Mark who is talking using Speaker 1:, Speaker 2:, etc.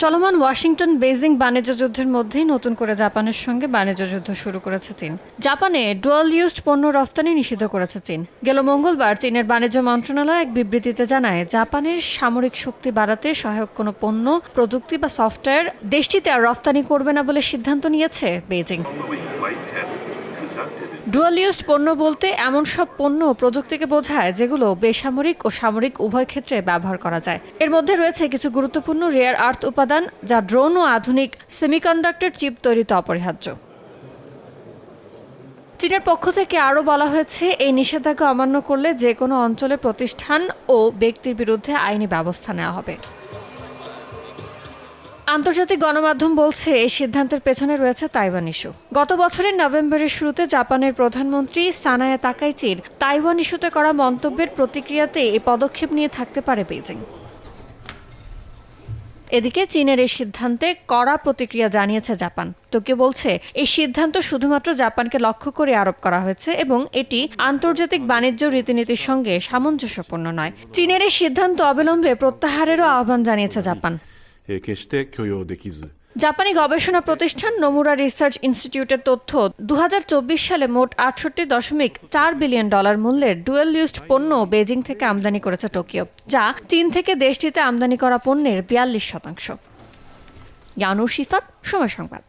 Speaker 1: চলমান Washington Beijing বাণিজ্য যুদ্ধের মধ্যেই নতুন করে জাপানের সঙ্গে বাণিজ্য যুদ্ধ শুরু করেছে চীন। জাপানে ডুয়াল ইউজড পণ্য রফতানি নিষিদ্ধ করেছে চীন। গেল মঙ্গলবার চীনের বাণিজ্য মন্ত্রণালয় এক বিবৃতিতে জানায়, জাপানের সামরিক শক্তি বাড়াতে সহায়ক কোনো পণ্য, প্রযুক্তি বা সফটওয়্যার দেশটিতে আর রফতানি করবে না বলে সিদ্ধান্ত নিয়েছে বেজিং। ডুয়াল ইউজড পণ্য বলতে এমন সব পণ্য ও প্রযুক্তিকে বোঝায় যেগুলো বেসামরিক ও সামরিক উভয় ক্ষেত্রে ব্যবহার করা যায়। এর মধ্যে রয়েছে কিছু গুরুত্বপূর্ণ রেয়ার আর্থ উপাদান, যা ড্রোন ও আধুনিক সেমিকন্ডাক্টর চিপ তৈরিতে অপরিহার্য। চীনের পক্ষ থেকে আরও বলা হয়েছে, এই নিষেধাজ্ঞা অমান্য করলে যে কোনো অঞ্চলে প্রতিষ্ঠান ও ব্যক্তির বিরুদ্ধে আইনি ব্যবস্থা নেওয়া হবে। আন্তর্জাতিক গণমাধ্যম বলছে, এই সিদ্ধান্তের পেছনে রয়েছে তাইওয়ান ইস্যু। গত বছরের নভেম্বরের শুরুতে জাপানের প্রধানমন্ত্রী সানায়া তাকাইচির তাইওয়ান ইস্যুতে করা মন্তব্যের প্রতিক্রিয়াতে এই পদক্ষেপ নিয়ে থাকতে পারে বেজিং। এদিকে চীনের এই সিদ্ধান্তে কড়া প্রতিক্রিয়া জানিয়েছে জাপান। টোকিও বলছে, এই সিদ্ধান্ত শুধুমাত্র জাপানকে লক্ষ্য করে আরোপ করা হয়েছে এবং এটি আন্তর্জাতিক বাণিজ্য রীতিনীতির সঙ্গে সামঞ্জস্যপূর্ণ নয়। চীনের এই সিদ্ধান্ত অবিলম্বে প্রত্যাহারেরও আহ্বান জানিয়েছে জাপান। জাপানি গবেষণা প্রতিষ্ঠান নোমুরা রিসার্চ ইনস্টিটিউটের তথ্য, 2024 সালে মোট $68.4 বিলিয়ন মূল্যের ডুয়াল ইউজড পণ্য বেজিং থেকে আমদানি করেছে টোকিও, যা চীন থেকে দেশটিতে আমদানি করা পণ্যের 42%। ইয়ানুর শিফাত, সময় সংবাদ।